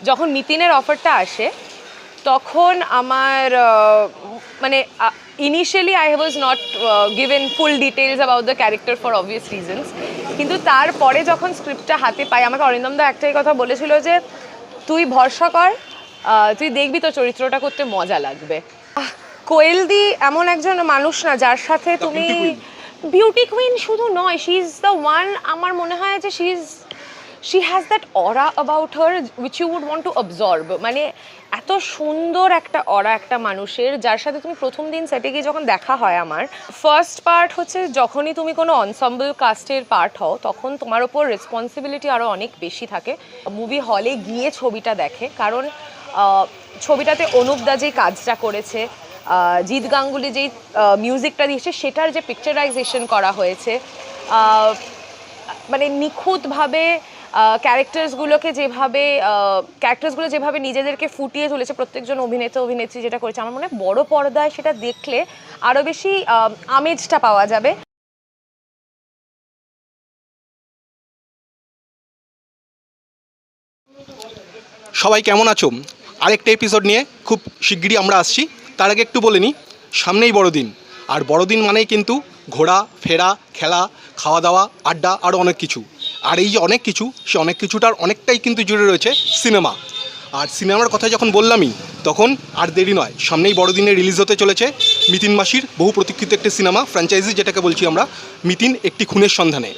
যখন মিতিনের অফারটা আসে তখন আমার মানে initially I was not given full details about the character for obvious reasons, কিন্তু তারপরে যখন স্ক্রিপ্টটা হাতে পাই আমাকে অরিন্দমদা একটাই কথা বলেছিল যে তুই ভরসা কর, তুই দেখবি তোর চরিত্রটা করতে মজা লাগবে। কোয়েলদি এমন একজন মানুষ না যার সাথে তুমি বিউটি কুইন শুধু নয়, শি ইজ দ্য ওয়ান, আমার মনে হয় যে she has that aura about her which you would want to absorb। মানে এত সুন্দর একটা অরা একটা মানুষের, যার সাথে তুমি প্রথম দিন সেটে গিয়ে যখন দেখা হয়, আমার ফার্স্ট পার্ট হচ্ছে যখনই তুমি কোনো অনসাম্বল কাস্টের পার্ট হও তখন তোমার ওপর রেসপন্সিবিলিটি আরও অনেক বেশি থাকে। মুভি হলে গিয়ে ছবিটা দেখে, কারণ ছবিটাতে অনুপদা যেই কাজটা করেছে, জিৎ গাঙ্গুলি যেই মিউজিকটা দিয়েছে, সেটার যে পিকচারাইজেশন করা হয়েছে, মানে নিখুঁতভাবে ক্যারেক্টার্সগুলো যেভাবে নিজেদেরকে ফুটিয়ে তুলেছে প্রত্যেকজন অভিনেতা অভিনেত্রী যেটা করেছে, আমার মনে হয় বড় পর্দায় সেটা দেখলে আরও বেশি আমেজটা পাওয়া যাবে। সবাই কেমন আছো? আরেকটা এপিসোড নিয়ে খুব শিগগিরই আমরা আসছি। তার আগে একটু বলে নিই, সামনেই বড়দিন, আর বড়দিন মানেই কিন্তু ঘোরা ফেরা, খেলা, খাওয়া দাওয়া, আড্ডা, আরও অনেক কিছু। আর এই যে অনেক কিছু, সে অনেক কিছুটার অনেকটাই কিন্তু জুড়ে রয়েছে সিনেমা। আর সিনেমার কথা যখন বললামই তখন আর দেরি নয়, সামনেই বড়দিনে রিলিজ হতে চলেছে মিতিন মাসির বহু প্রতীক্ষিত একটি সিনেমা ফ্র্যাঞ্চাইজি, যেটাকে বলছি আমরা মিতিন একটি খুনের সন্ধানে।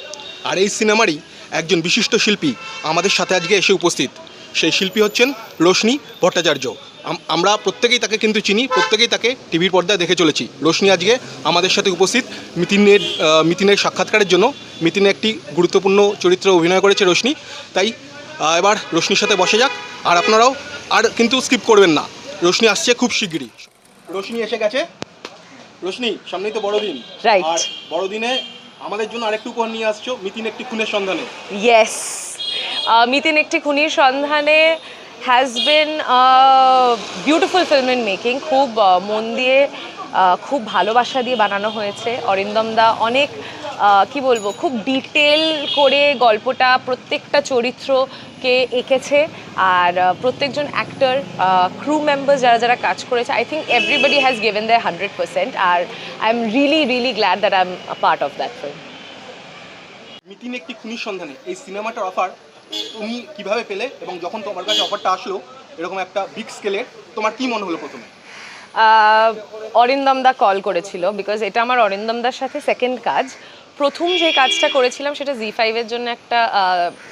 আর এই সিনেমারই একজন বিশিষ্ট শিল্পী আমাদের সাথে আজকে এসে উপস্থিত। সেই শিল্পী হচ্ছেন রোশনি ভট্টাচার্য। আমরা প্রত্যেকেই তাকে কিন্তু চিনি, প্রত্যেকেই তাকে টিভির পর্দায় দেখে চলেছি। রোশনি আজকে আমাদের সাথে উপস্থিত মিতিনের সাক্ষাৎকারের জন্য। মিতিনে একটি গুরুত্বপূর্ণ চরিত্রে অভিনয় করেছে রোশনি, তাই এবার রোশনির সাথে বসে যাক। আর আপনারাও আর কিন্তু স্কিপ করবেন না, রোশনি আসছে খুব শিগগিরই। রোশনি এসে গেছে। রোশনি, সামনেই তো বড়দিন, আর বড়দিনে আমাদের জন্য আরেকটু উপহার নিয়ে আসছো, মিতিন একটি খুনের সন্ধানে। ইয়েস, মিতিন একটি খুনির সন্ধানে has been beautiful film in making. খুব মন দিয়ে, খুব ভালোবাসা দিয়ে বানানো হয়েছে। অরিন্দমদা অনেক কি বলবো, খুব ডিটেল করে গল্পটা প্রত্যেকটা চরিত্রকে এঁকেছে। আর প্রত্যেকজন অ্যাক্টর, ক্রু মেম্বার্স যারা যারা কাজ করেছে, I think everybody has given their 100%। আর I am really glad that I am a part of that film. Mitin একটি খুনির সন্ধানে এই সিনেমাটার অফার তুমি কিভাবে পেলে, এবং যখন তোমার কাছে অফারটা আসলো এরকম একটা বিগ স্কেলের, তোমার কি মনে হলো প্রথমে? অরিন্দমদা কল করেছিল, বিকজ এটা আমার অরিন্দমদার সাথে সেকেন্ড কাজ। প্রথম যে কাজটা করেছিলাম সেটা জি5-এর জন্য একটা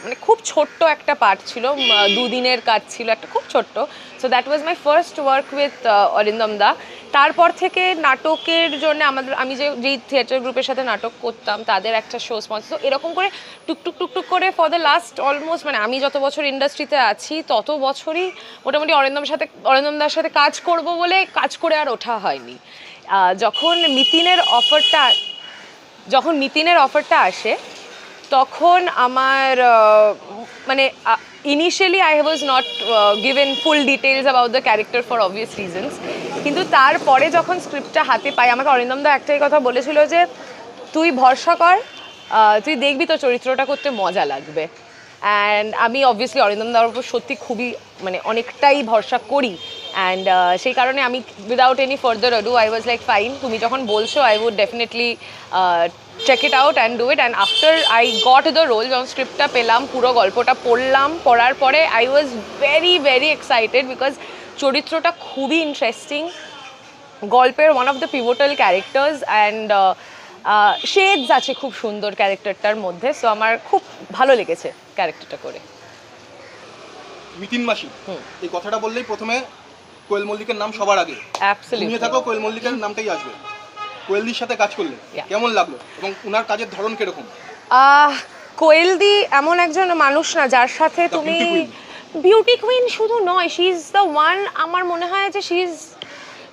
মানে খুব ছোট্ট একটা পার্ট ছিল, দুদিনের কাজ ছিল, একটা খুব ছোট্ট। So that was my first work with অরিন্দমদা। তারপর থেকে নাটকের জন্য আমি যেই থিয়েটার গ্রুপের সাথে নাটক করতাম তাদের একটা শো স্পন্সর, তো এরকম করে টুকটুক করে ফর দ্য লাস্ট অলমোস্ট, মানে আমি যত বছর ইন্ডাস্ট্রিতে আছি তত বছরই মোটামুটি অরিন্দমদার সাথে কাজ করব বলে কাজ করে আর ওঠা হয়নি। যখন মিতিনের অফারটা আসে তখন আমার মানে initially I was not given full details about the character for obvious reasons, কিন্তু তারপরে যখন স্ক্রিপ্টটা হাতে পাই আমাকে অরিন্দমদা একটাই কথা বলেছিল যে তুই ভরসা কর, তুই দেখবি তোর চরিত্রটা করতে মজা লাগবে। অ্যান্ড আমি অবভিয়াসলি অরিন্দমদার উপর সত্যি খুবই মানে অনেকটাই ভরসা করি। অ্যান্ড সেই কারণে আমি without any further ado I was like fine, তুমি যখন বলছো I would definitely check it out and do it. And after I got the role, যখন স্ক্রিপ্টটা পেলাম, পুরো গল্পটা পড়ার পরে I was very excited, because চরিত্রটা খুবই ইন্টারেস্টিং, গল্পের one of the pivotal characters. And shades আছে খুব সুন্দর ক্যারেক্টারটার মধ্যে। সো আমার খুব ভালো লেগেছে ক্যারেক্টারটা করে। মিতিন মাসি, এই কথাটা বললেই প্রথমে কোয়েল মল্লিকের নাম সবার আগে। অ্যাবসলিউটলি থাকো কোয়েল মল্লিকের নামটাই আসবে। কোয়েলদির সাথে কাজ করলে কেমন লাগলো, এবং ওনার কাজের ধরন কিরকম? কোয়েলদি এমন একজন মানুষ না যার সাথে তুমি বিউটি কুইন শুধু নয়, শি ইজ দ্য ওয়ান, আমার মনে হয় যে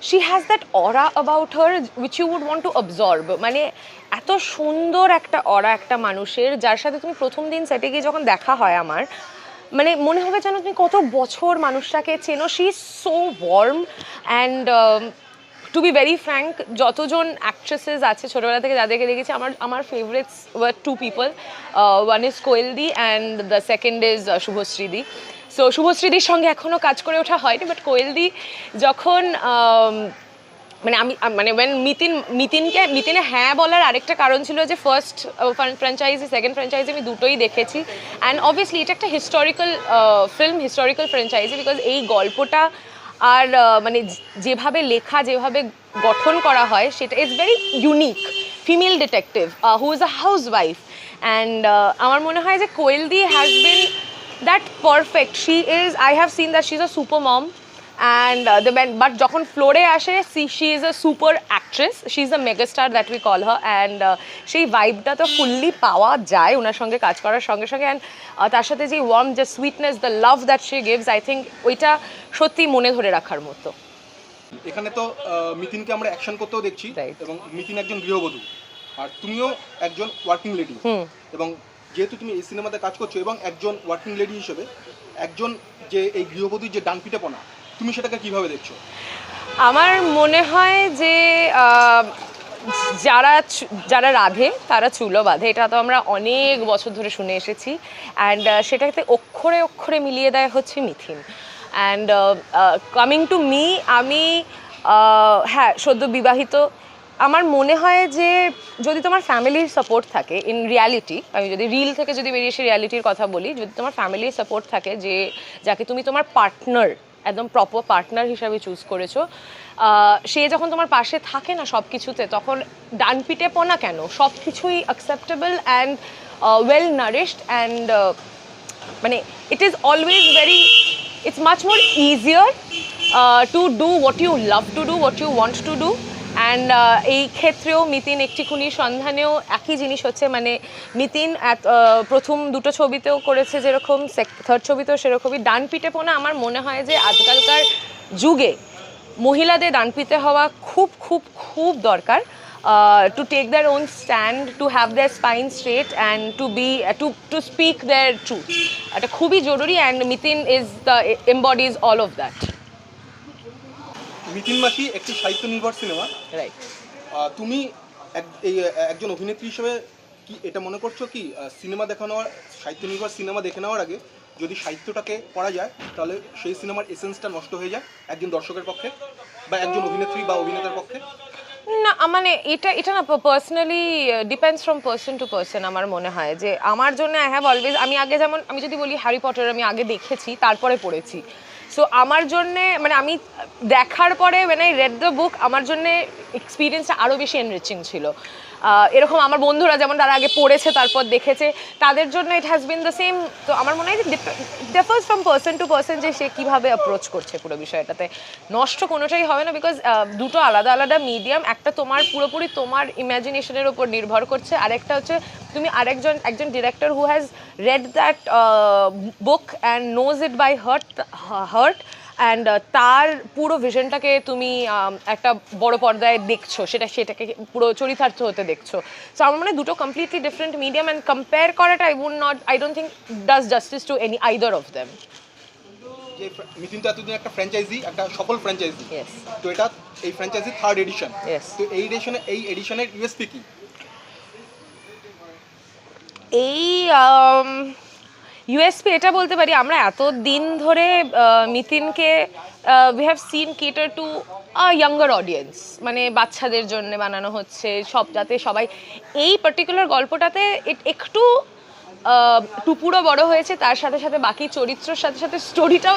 she has that aura about her which you would want to absorb। মানে এত সুন্দর একটা অরা একটা মানুষের, যার সাথে তুমি প্রথম দিন সেটে গিয়ে যখন দেখা হয় আমার, মানে মনে হবে যেন তুমি কত বছর মানুষটাকে চেনো। She is so warm. And to be very frank, যতজন অ্যাক্ট্রেসেস আছে ছোটোবেলা থেকে যাদেরকে দেখেছি, আমার favourites were two people. One is কোয়েলদি অ্যান্ড দ্য সেকেন্ড ইজ শুভশ্রীদি। সো শুভশ্রীদির সঙ্গে এখনও কাজ করে ওঠা হয়নি, বাট কোয়েলদি যখন মানে মানে মিতিনে হ্যাঁ বলার আরেকটা কারণ ছিল যে ফার্স্ট ফ্র্যাঞ্চাইজি সেকেন্ড ফ্র্যাঞ্চাইজি আমি দুটোই দেখেছি, অ্যান্ড অবভিয়াসলি এটা একটা historical film, historical franchise, because এই গল্পটা আর মানে যেভাবে লেখা, যেভাবে গঠন করা হয় সেটা is very unique. Female detective who is a housewife, and আমার মনে হয় যে কোয়েলদি has been that perfect. She is, I have seen that she is a super mom, and but যখন ফ্লোরে আসে she is a super actress, she is a megastar that we call her, and সেই ভাইবটা তো fully পাওয়া যায় ওনার সঙ্গে কাজ করার সঙ্গে সঙ্গে, অ্যান্ড তার সাথে যে ওয়ার্ম, যে sweetness, the love that she gives, I think ওইটা সত্যি মনে ধরে রাখার মতো। এখানে তো মিতিনকে আমরা অ্যাকশন করতেও দেখছি, Right. এবং মিতিন একজন গৃহবধূ আর তুমিও একজন ওয়ার্কিং লেডি, এবং যেহেতু তুমি এই সিনেমাতে কাজ করছো এবং একজন ওয়ার্কিং লেডি হিসেবে একজন যে এই গৃহবধূর যে ডানপিটেপনা, তুমি সেটাকে কিভাবে দেখছো? আমার মনে হয় যে যারা রাধে তারা চুলো বাঁধে, এটা তো আমরা অনেক বছর ধরে শুনে এসেছি, অ্যান্ড সেটাতে অক্ষরে অক্ষরে মিলিয়ে দেয় হচ্ছে মিথিন। অ্যান্ড কামিং টু মি, আমি হ্যাঁ সদ্য বিবাহিত। আমার মনে হয় যে যদি তোমার ফ্যামিলির সাপোর্ট থাকে ইন রিয়ালিটি, আমি যদি রিল থেকে যদি বেরিয়ে এসে রিয়ালিটির কথা বলি, যদি তোমার ফ্যামিলির সাপোর্ট থাকে, যে যাকে তুমি তোমার পার্টনার, একদম প্রপার পার্টনার হিসাবে চুজ করেছো, সে যখন তোমার পাশে থাকে না সব কিছুতে, তখন ডানপিটেপনা কেন, সব কিছুই acceptable and well nourished, and মানে it is always very, it's much more easier to do what you love to do, what you want to do, and এই ক্ষেত্রেও মিতিন একটি খুনির সন্ধানেও একই জিনিস হচ্ছে, মানে মিতিন প্রথম দুটো ছবিতেও করেছে যেরকম, থার্ড ছবিতেও সেরকমই। ডানপিটেপনা আমার মনে হয় যে আজকালকার যুগে মহিলাদের ডানপিটে হওয়া খুব খুব খুব দরকার, to take their own stand, to have their spine straight, and to speak their truth. এটা খুবই জরুরি, and Mitin embodies all of that. Mitin মাসি একটি সাহিত্য নির্ভর সিনেমা, Right. তুমি একজন অভিনেত্রী হিসেবে কি এটা মনে করছো কি সিনেমা দেখানোর, সাহিত্য নির্ভর সিনেমা দেখে নেওয়ার আগে যদি সাহিত্যটাকে পড়া যায় তাহলে সেই সিনেমার এসেন্সটা নষ্ট হয়ে যায় একজন দর্শকের পক্ষে বা একজন অভিনেত্রী বা অভিনেতার পক্ষে? না মানে এটা না personally depends from person to person. আমার মনে হয় যে আমার জন্য আই হ্যাভ অলওয়েজ, আমি আগে যেমন আমি যদি বলি হ্যারি পটার আমি আগে দেখেছি তারপরে পড়েছি, সো আমার জন্যে মানে আমি দেখার পরে when I read the book আমার জন্যে এক্সপিরিয়েন্সটা আরও বেশি এনরিচিং ছিল। এরকম আমার বন্ধুরা যেমন তারা আগে পড়েছে তারপর দেখেছে, তাদের জন্য it has been the same. তো আমার মনে হয় যে differs from person to person যে সে কীভাবে অ্যাপ্রোচ করছে পুরো বিষয়টাতে। নষ্ট কোনোটাই হবে না, বিকজ দুটো আলাদা আলাদা মিডিয়াম, একটা তোমার পুরোপুরি তোমার ইমাজিনেশনের ওপর নির্ভর করছে, আরেকটা হচ্ছে তুমি একজন director who has read that book and knows it by heart, and তার পুরো ভিশনটাকে তুমি একটা বড় পর্দায় দেখছো, সেটাকে পুরো চরিতার্থ হতে দেখছো। সো আমার মনে হয় দুটো completely different medium, and compare করাটা I don't think does justice to any either of them. যে মিতিন তো এতদিন একটা ফ্র্যাঞ্চাইজি, একটা সফল ফ্র্যাঞ্চাইজি, Yes. তো এটা এই ফ্র্যাঞ্চাইজি থার্ড এডিশন, Yes. তো এই এডিশনের ইউএসপি কি? এই ইউএসপি এটা বলতে পারি আমরা এত দিন ধরে মিতিনকে we have seen cater to a younger audience, মানে বাচ্চাদের জন্য বানানো হচ্ছে সব, যাতে সবাই এই পার্টিকুলার গল্পটাতে একটু টুপুরো বড় হয়েছে, তার সাথে সাথে বাকি চরিত্রের সাথে সাথে স্টোরিটাও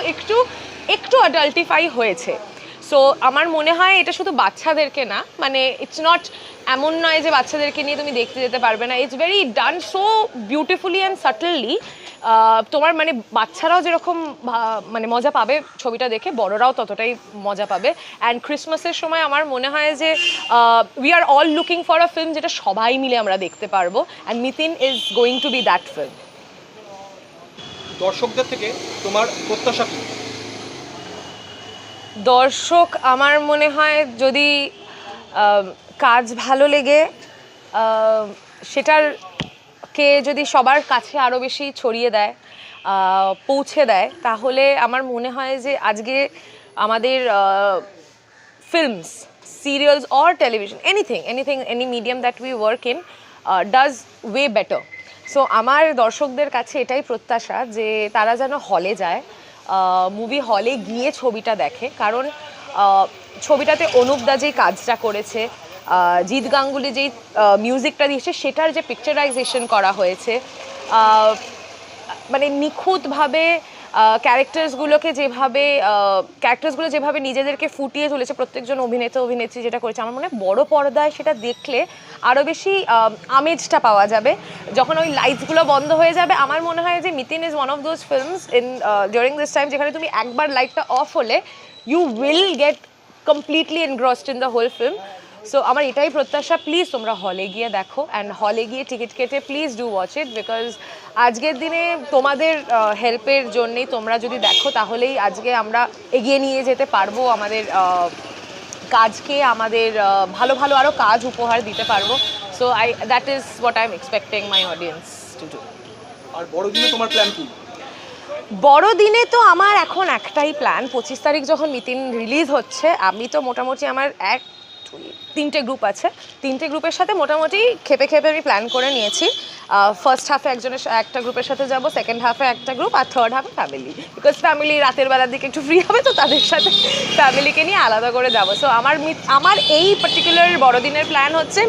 একটু অ্যাডাল্টিফাই হয়েছে। সো আমার মনে হয় এটা শুধু বাচ্চাদেরকে না, মানে ইটস নট এমন নয় যে বাচ্চাদেরকে নিয়ে তুমি দেখতে যেতে পারবে না, it's very done so beautifully and subtly. তোমার মানে বাচ্চারাও যেরকম মানে মজা পাবে ছবিটা দেখে, বড়রাও ততটাই মজা পাবে। অ্যান্ড ক্রিসমাসের সময় আমার মনে হয় যে we are all looking for a film যেটা সবাই মিলে আমরা দেখতে পারবো, and Mitin is going to be that film. দর্শকদের থেকে তোমার প্রত্যাশা কি? দর্শক আমার মনে হয় যদি কাজ ভালো লেগে সেটারকে যদি সবার কাছে আরও বেশি ছড়িয়ে দেয়, পৌঁছে দেয়, তাহলে আমার মনে হয় যে আজকে আমাদের films, serials or television, any medium that we work in does way better. So আমার দর্শকদের কাছে এটাই প্রত্যাশা যে তারা যেন হলে যায়, মুভি হলে গিয়ে ছবিটা দেখে, কারণ ছবিটাতে অনুপ দা যেই কাজটা করেছে, জিৎ গাঙ্গুলি যেই মিউজিকটা দিয়েছে, সেটার যে পিকচারাইজেশন করা হয়েছে, মানে নিখুঁতভাবে ক্যারেক্টার্সগুলো যেভাবে নিজেদেরকে ফুটিয়ে তুলেছে প্রত্যেকজন অভিনেতা অভিনেত্রী, যেটা করেছে, আমার মনে হয় বড় পর্দায় সেটা দেখলে আরও বেশি আমেজটা পাওয়া যাবে। যখন ওই লাইটসগুলো বন্ধ হয়ে যাবে, আমার মনে হয় যে Mitin is one of those films in during this time যেখানে তুমি একবার লাইটটা অফ হলে you will get completely engrossed in the whole film. So আমার এটাই প্রত্যাশা, প্লিজ তোমরা হলে গিয়ে দেখো, অ্যান্ড হলে গিয়ে টিকিট কেটে please do watch it, because আজকের দিনে তোমাদের হেল্পের জন্যেই, তোমরা যদি দেখো তাহলেই আজকে আমরা এগিয়ে নিয়ে যেতে পারবো আমাদের কাজকে, আমাদের ভালো ভালো আরও কাজ উপহার দিতে পারবো। So that is what I am expecting my audience to do. আর বড়দিনে তোমার প্ল্যান কি? বড়দিনে তো আমার এখন একটাই প্ল্যান, 25 তারিখ যখন মিতিন রিলিজ হচ্ছে, আমি তো মোটামুটি আমার 3টে গ্রুপ আছে, 3টে গ্রুপের সাথে মোটামুটি খেপে আমি প্ল্যান করে নিয়েছি। ফার্স্ট হাফে একটা গ্রুপের সাথে যাব, সেকেন্ড হাফে একটা গ্রুপ, আর থার্ড হাফে ফ্যামিলি, বিকজ ফ্যামিলি রাতের বেলার দিকে একটু ফ্রি হবে, তো তাদের সাথে ফ্যামিলিকে নিয়ে আলাদা করে যাব। সো আমার এই পার্টিকুলার বড়দিনের প্ল্যান হচ্ছে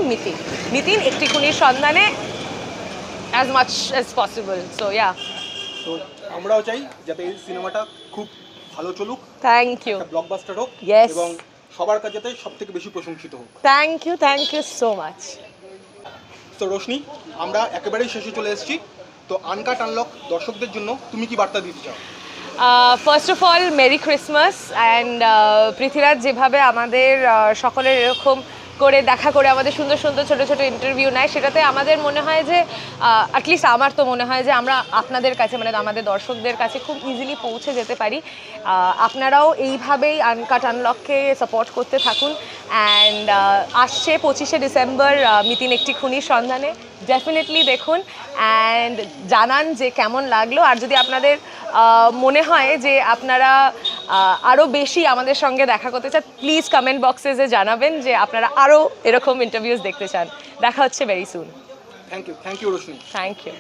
মিতিন একটি খুনির সন্ধানে as much as possible. So yeah, তো আমরাও চাই যাতে এই সিনেমাটা খুব ভালো চলুক, থ্যাংক ইউ, ব্লকবাস্টার হোক, Yes. এবং সবার কাছে যাতে সবথেকে বেশি প্রশংসিত হোক। Thank you so much. তো রোশনি, আমরা একেবারেই শেষে চলে এসেছি, তো আনকাট আনলক দর্শকদের জন্য তুমি কি বার্তা দিতে চাও? First of all merry Christmas, and Prithviraj যেভাবে আমাদের সকলের এরকম করে দেখা করে আমাদের সুন্দর সুন্দর ছোটো ছোটো ইন্টারভিউ নেয়, সেটাতে আমাদের মনে হয় যে অ্যাটলিস্ট আমার তো মনে হয় যে আমরা আপনাদের কাছে, মানে আমাদের দর্শকদের কাছে খুব ইজিলি পৌঁছে যেতে পারি। আপনারাও এইভাবেই আনকাট আনলককে সাপোর্ট করতে থাকুন, অ্যান্ড আসছে 25শে ডিসেম্বর মিতিন একটি খুনির সন্ধানে, ডেফিনেটলি দেখুন অ্যান্ড জানান যে কেমন লাগলো। আর যদি আপনাদের মনে হয় যে আপনারা আরও বেশি আমাদের সঙ্গে দেখা করতে চান, প্লিজ কমেন্ট বক্সে জানাবেন যে আপনারা আরও এরকম ইন্টারভিউস দেখতে চান। দেখা হচ্ছে very soon. Thank you Roshni. Thank you.